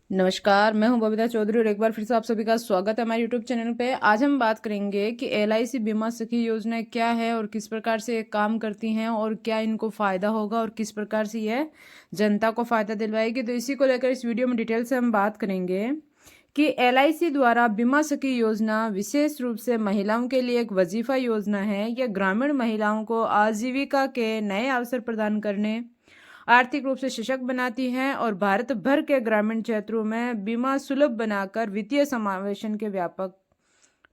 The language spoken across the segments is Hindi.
नमस्कार, मैं हूं बबीता चौधरी और एक बार फिर से आप सभी का स्वागत है हमारे यूट्यूब चैनल पे। आज हम बात करेंगे कि एलआईसी बीमा सखी योजना क्या है और किस प्रकार से ये काम करती हैं और क्या इनको फ़ायदा होगा और किस प्रकार से यह जनता को फ़ायदा दिलवाएगी। तो इसी को लेकर इस वीडियो में डिटेल से हम बात करेंगे कि एलआईसी द्वारा बीमा सखी योजना विशेष रूप से महिलाओं के लिए एक वजीफा योजना है। यह ग्रामीण महिलाओं को आजीविका के नए अवसर प्रदान करने, आर्थिक रूप से सशक्त बनाती हैं और भारत भर के ग्रामीण क्षेत्रों में बीमा सुलभ बनाकर वित्तीय समावेशन के व्यापक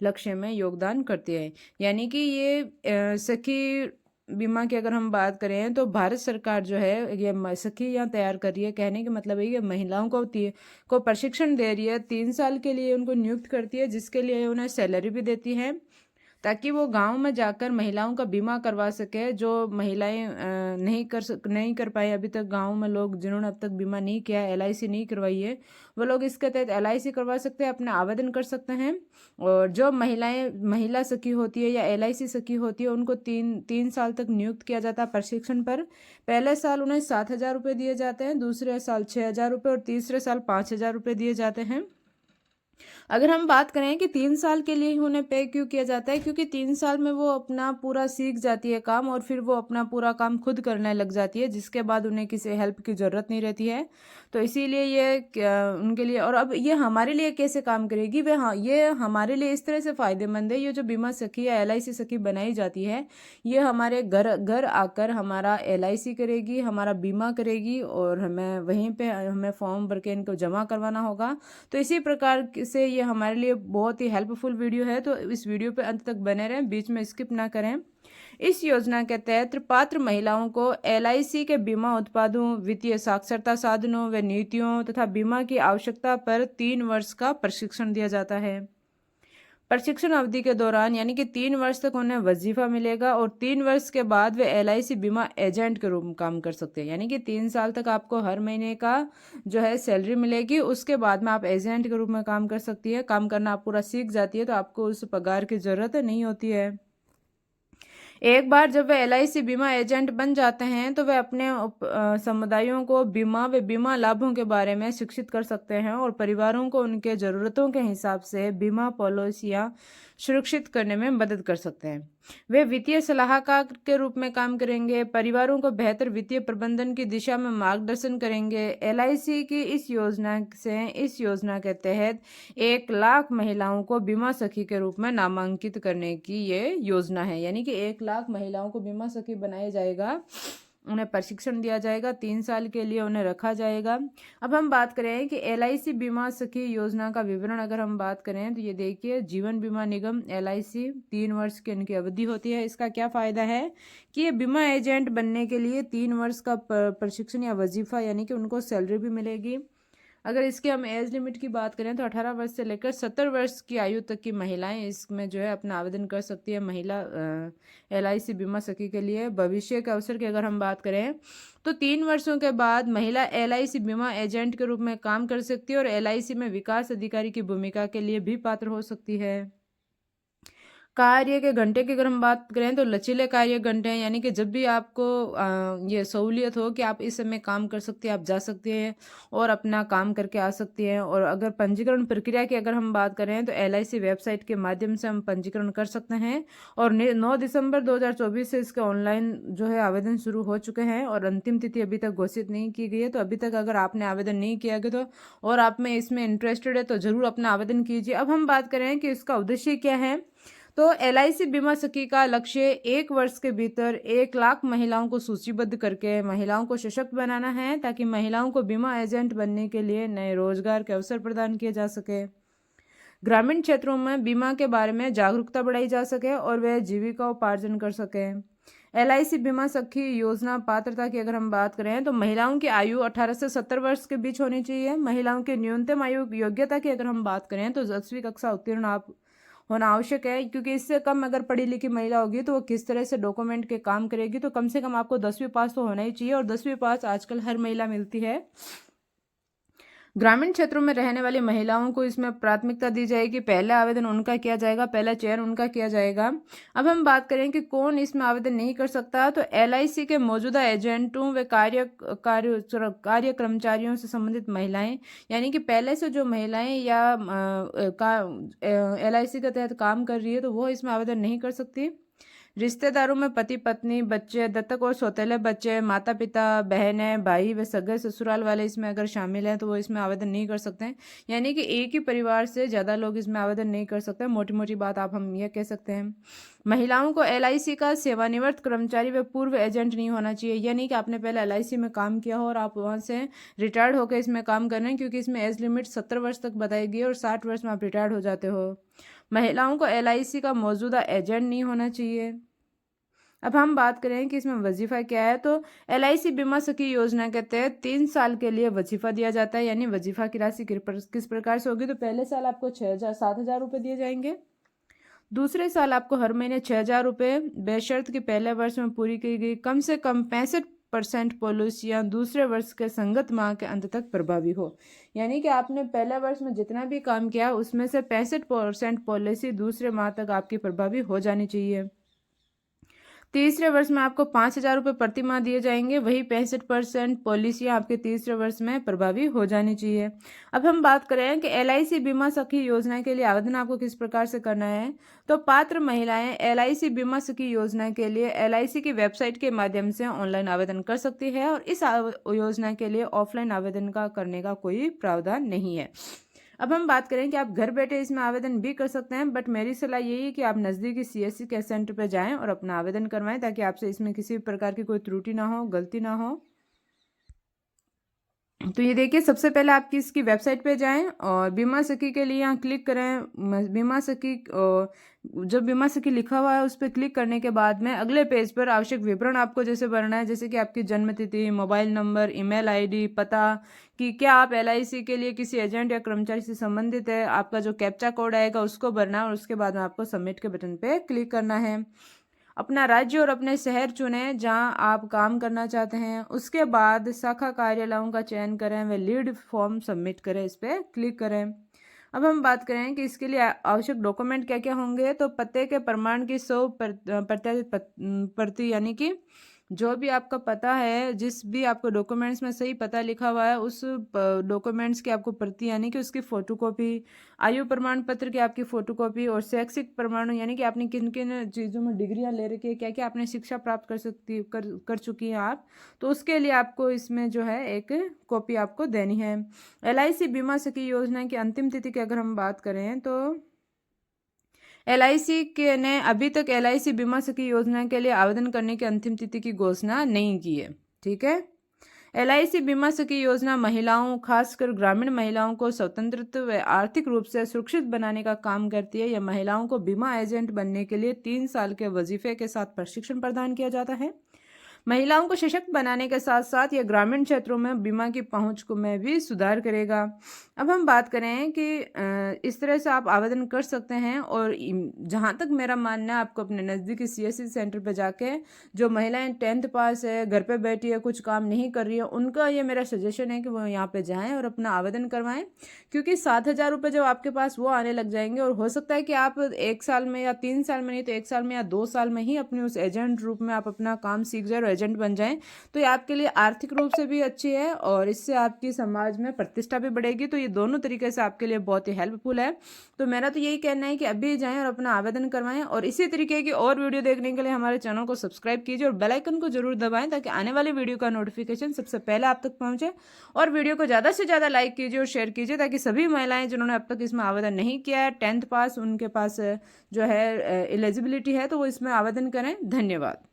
लक्ष्य में योगदान करती है। यानी कि ये सखी बीमा की अगर हम बात करें तो भारत सरकार जो है ये सखी यहाँ तैयार कर रही है। कहने का मतलब है कि महिलाओं को प्रशिक्षण दे रही है, 3 साल के लिए उनको नियुक्त करती है, जिसके लिए उन्हें सैलरी भी देती है ताकि वो गांव में जाकर महिलाओं का बीमा करवा सके। जो महिलाएं नहीं कर पाए अभी तक, गांव में लोग जिन्होंने अब तक बीमा नहीं किया है, एलआईसी नहीं करवाई है, वो लोग इसके तहत एलआईसी करवा सकते हैं, अपना आवेदन कर सकते हैं। और जो महिला सखी होती है या एलआईसी सखी होती है उनको तीन तीन साल तक नियुक्त किया जाता है प्रशिक्षण पर। पहले साल उन्हें 7,000 रुपये दिए जाते हैं, दूसरे साल 6,000 रुपये और तीसरे साल 5,000 रुपये दिए जाते हैं। अगर हम बात करें कि 3 साल के लिए ही उन्हें पे क्यों किया जाता है, क्योंकि 3 साल में वो अपना पूरा सीख जाती है काम और फिर वो अपना पूरा काम खुद करने लग जाती है, जिसके बाद उन्हें किसी हेल्प की ज़रूरत नहीं रहती है। तो इसीलिए ये उनके लिए, और अब ये हमारे लिए कैसे काम करेगी वे, हाँ ये हमारे लिए इस तरह से फ़ायदेमंद है। ये जो बीमा सखी या एलआईसी सखी बनाई जाती है, ये हमारे घर घर आकर हमारा एलआईसी करेगी, हमारा बीमा करेगी और हमें वहीं पे हमें फॉर्म भर के इनको जमा करवाना होगा। तो इसी प्रकार से ये हमारे लिए बहुत ही हेल्पफुल वीडियो है, तो इस वीडियो पे अंत तक बने रहें, बीच में स्किप ना करें। इस योजना के तहत पात्र महिलाओं को एलआईसी के बीमा उत्पादों, वित्तीय साक्षरता साधनों व नीतियों तथा बीमा की आवश्यकता पर 3 वर्ष का प्रशिक्षण दिया जाता है। प्रशिक्षण अवधि के दौरान यानी कि 3 वर्ष तक उन्हें वजीफा मिलेगा और 3 वर्ष के बाद वे एलआईसी बीमा एजेंट के रूप में काम कर सकते हैं। यानी कि 3 साल तक आपको हर महीने का जो है सैलरी मिलेगी, उसके बाद में आप एजेंट के रूप में काम कर सकती है। काम करना आप पूरा सीख जाती है तो आपको उस पगार की ज़रूरत नहीं होती है। एक बार जब वे एलआईसी बीमा एजेंट बन जाते हैं तो वे अपने समुदायों को बीमा व बीमा लाभों के बारे में शिक्षित कर सकते हैं और परिवारों को उनके ज़रूरतों के हिसाब से बीमा पॉलिसियां सुरक्षित करने में मदद कर सकते हैं। वे वित्तीय सलाहकार के रूप में काम करेंगे, परिवारों को बेहतर वित्तीय प्रबंधन की दिशा में मार्गदर्शन करेंगे। एलआईसी की इस योजना के तहत 1 लाख महिलाओं को बीमा सखी के रूप में नामांकित करने की ये योजना है। यानी कि 1 लाख महिलाओं को बीमा सखी बनाया जाएगा, उन्हें प्रशिक्षण दिया जाएगा, 3 साल के लिए उन्हें रखा जाएगा। अब हम बात करें कि एलआईसी बीमा सखी योजना का विवरण अगर हम बात करें तो ये देखिए, जीवन बीमा निगम एलआईसी 3 वर्ष की इनकी अवधि होती है। इसका क्या फ़ायदा है कि ये बीमा एजेंट बनने के लिए 3 वर्ष का प्रशिक्षण या वजीफा यानी कि उनको सैलरी भी मिलेगी। अगर इसके हम एज लिमिट की बात करें तो 18 वर्ष से लेकर 70 वर्ष की आयु तक की महिलाएं इसमें जो है अपना आवेदन कर सकती है। महिला एलआईसी बीमा सखी के लिए भविष्य के अवसर की अगर हम बात करें तो 3 वर्षों के बाद महिला एलआईसी बीमा एजेंट के रूप में काम कर सकती है और एलआईसी में विकास अधिकारी की भूमिका के लिए भी पात्र हो सकती है। कार्य के घंटे की अगर हम बात करें तो लचीले कार्य घंटे हैं, यानी कि जब भी आपको ये सहूलियत हो कि आप इस समय काम कर सकते हैं, आप जा सकते हैं और अपना काम करके आ सकते हैं। और अगर पंजीकरण प्रक्रिया की अगर हम बात करें तो एलआईसी वेबसाइट के माध्यम से हम पंजीकरण कर सकते हैं और 9 दिसंबर 2024 से इसके ऑनलाइन जो है आवेदन शुरू हो चुके हैं और अंतिम तिथि अभी तक घोषित नहीं की गई है। तो अभी तक अगर आपने आवेदन नहीं किया गया तो और आप में इसमें इंटरेस्टेड है तो ज़रूर अपना आवेदन कीजिए। अब हम बात करें कि इसका उद्देश्य क्या है, तो एलआईसी बीमा सखी का लक्ष्य 1 वर्ष के भीतर 1 लाख महिलाओं को सूचीबद्ध करके महिलाओं को सशक्त बनाना है ताकि महिलाओं को बीमा एजेंट बनने के लिए नए रोजगार के अवसर प्रदान किए जा सके, ग्रामीण क्षेत्रों में बीमा के बारे में जागरूकता बढ़ाई जा सके और वे जीविका उपार्जन कर सके। एलआईसी बीमा सखी योजना पात्रता की अगर हम बात करें तो महिलाओं की आयु 18 से 70 वर्ष के बीच होनी चाहिए। महिलाओं की न्यूनतम आयु योग्यता की अगर हम बात करें तो 10वीं कक्षा उत्तीर्ण आप होना आवश्यक है, क्योंकि इससे कम अगर पढ़ी लिखी महिला होगी तो वो किस तरह से डॉक्यूमेंट के काम करेगी। तो कम से कम आपको 10वीं पास तो होना ही चाहिए और 10वीं पास आजकल हर महिला मिलती है। ग्रामीण क्षेत्रों में रहने वाली महिलाओं को इसमें प्राथमिकता दी जाएगी। पहला आवेदन उनका किया जाएगा, पहला चयन उनका किया जाएगा। अब हम बात करें कि कौन इसमें आवेदन नहीं कर सकता, तो एलआईसी के मौजूदा एजेंटों व कार्य कर्मचारियों से संबंधित महिलाएं, यानी कि पहले से जो महिलाएं या एलआईसी के तहत काम कर रही है तो वो इसमें आवेदन नहीं कर सकती। रिश्तेदारों में पति पत्नी, बच्चे, दत्तक और सौतेले बच्चे, माता पिता, बहनें, भाई व सगे ससुराल वाले इसमें अगर शामिल हैं तो वो इसमें आवेदन नहीं कर सकते हैं। यानी कि एक ही परिवार से ज़्यादा लोग इसमें आवेदन नहीं कर सकते। मोटी मोटी बात आप हम यह कह सकते हैं। महिलाओं को एलआईसी का सेवानिवृत्त कर्मचारी व पूर्व एजेंट नहीं होना चाहिए। यानी कि आपने पहले एलआईसी में काम किया हो और आप वहाँ से रिटायर्ड होकर इसमें काम कर रहे हैं, क्योंकि इसमें एज लिमिट 70 वर्ष तक बताई गई है और 60 वर्ष में आप रिटायर्ड हो जाते हो। महिलाओं को एलआईसी का मौजूदा एजेंट नहीं होना चाहिए। अब हम बात करें कि इसमें वजीफा क्या है, तो एलआईसी बीमा सखी योजना के तहत 3 साल के लिए वजीफा दिया जाता है। यानी वजीफा की राशि किस प्रकार से होगी, तो पहले साल आपको 7,000 रुपये दिए जाएंगे। दूसरे साल आपको हर महीने 6,000 रुपये, बेशर्त कि पहले वर्ष में पूरी की गई कम से कम 65% पॉलिसियाँ दूसरे वर्ष के संगत माह के अंत तक प्रभावी हो। यानी कि आपने पहले वर्ष में जितना भी काम किया उसमें से 65% पॉलिसी दूसरे माह तक आपकी प्रभावी हो जानी चाहिए। तीसरे वर्ष में आपको 5,000 रुपये प्रति माह दिए जाएंगे। वही 65% पॉलिसियाँ आपके तीसरे वर्ष में प्रभावी हो जानी चाहिए। अब हम बात करें कि एलआईसी बीमा सखी योजना के लिए आवेदन आपको किस प्रकार से करना है, तो पात्र महिलाएं एलआईसी बीमा सखी योजना के लिए एलआईसी की वेबसाइट के माध्यम से ऑनलाइन आवेदन कर सकती है और इस योजना के लिए ऑफलाइन आवेदन करने का कोई प्रावधान नहीं है। अब हम बात करें कि आप घर बैठे इसमें आवेदन भी कर सकते हैं, बट मेरी सलाह यही है कि आप नज़दीकी सीएससी के सेंटर पर जाएं और अपना आवेदन करवाएं, ताकि आपसे इसमें किसी प्रकार की कोई त्रुटि ना हो, गलती ना हो। तो ये देखिए, सबसे पहले आप इसकी वेबसाइट पे जाएं और बीमा सखी के लिए यहाँ क्लिक करें। बीमा सखी जो बीमा सखी लिखा हुआ है उस पर क्लिक करने के बाद में अगले पेज पर आवश्यक विवरण आपको जैसे भरना है, जैसे कि आपकी जन्म तिथि, मोबाइल नंबर, ईमेल आईडी, पता, कि क्या आप एलआईसी के लिए किसी एजेंट या कर्मचारी से संबंधित है, आपका जो कैप्चा कोड आएगा उसको भरना है और उसके बाद में आपको सबमिट के बटन पे क्लिक करना है। अपना राज्य और अपने शहर चुनें जहां आप काम करना चाहते हैं। उसके बाद शाखा कार्यालयों का चयन करें व लीड फॉर्म सबमिट करें, इस पर क्लिक करें। अब हम बात करें कि इसके लिए आवश्यक डॉक्यूमेंट क्या क्या होंगे, तो पते के प्रमाण की 100% प्रति, यानी कि जो भी आपका पता है, जिस भी आपको डॉक्यूमेंट्स में सही पता लिखा हुआ है उस डॉक्यूमेंट्स की आपको प्रति, यानी कि उसकी फोटोकॉपी, आयु प्रमाण पत्र की आपकी फोटोकॉपी और शैक्षिक प्रमाण, यानी कि आपने किन किन चीज़ों में डिग्रियां ले रखी है, क्या क्या आपने शिक्षा प्राप्त कर चुकी हैं आप, तो उसके लिए आपको इसमें जो है एक कॉपी आपको देनी है। एलआईसी बीमा सखी योजना की अंतिम तिथि की अगर हम बात करें तो एलआईसी के ने अभी तक एलआईसी बीमा सखी योजना के लिए आवेदन करने की अंतिम तिथि की घोषणा नहीं की है। ठीक है, एलआईसी बीमा सखी योजना महिलाओं, खासकर ग्रामीण महिलाओं को स्वतंत्र व आर्थिक रूप से सुरक्षित बनाने का काम करती है। यह महिलाओं को बीमा एजेंट बनने के लिए 3 साल के वजीफे के साथ प्रशिक्षण प्रदान किया जाता है। महिलाओं को सशक्त बनाने के साथ साथ यह ग्रामीण क्षेत्रों में बीमा की पहुंच को में भी सुधार करेगा। अब हम बात करें कि इस तरह से आप आवेदन कर सकते हैं, और जहां तक मेरा मानना है आपको अपने नज़दीकी सीएससी सेंटर पर जाके, जो महिलाएं 10th पास है, घर पे बैठी है, कुछ काम नहीं कर रही है, उनका ये मेरा सजेशन है कि वो यहाँ पे जाएं और अपना आवेदन करवाएं, क्योंकि 7,000 रुपये जब आपके पास वो आने लग जाएंगे, और हो सकता है कि आप 1 साल में या 3 साल में, नहीं तो 1 साल में या 2 साल में ही अपने उस एजेंट रूप में आप अपना काम सीख जाए और एजेंट बन जाएं, तो ये आपके लिए आर्थिक रूप से भी अच्छी है और इससे आपकी समाज में प्रतिष्ठा भी बढ़ेगी। तो ये दोनों तरीके से आपके लिए बहुत ही हेल्पफुल है। तो मेरा तो यही कहना है कि अभी जाएं और अपना आवेदन करवाएं, और इसी तरीके की और वीडियो देखने के लिए हमारे चैनल को सब्सक्राइब कीजिए और बेल आइकन को जरूर दबाएं, ताकि आने वाली वीडियो का नोटिफिकेशन सबसे पहले आप तक पहुंचे। और वीडियो को ज़्यादा से ज़्यादा लाइक कीजिए और शेयर कीजिए, ताकि सभी महिलाएं जिन्होंने अब तक इसमें आवेदन नहीं किया है, 10th पास, उनके पास जो है एलिजिबिलिटी है, तो वो इसमें आवेदन करें। धन्यवाद।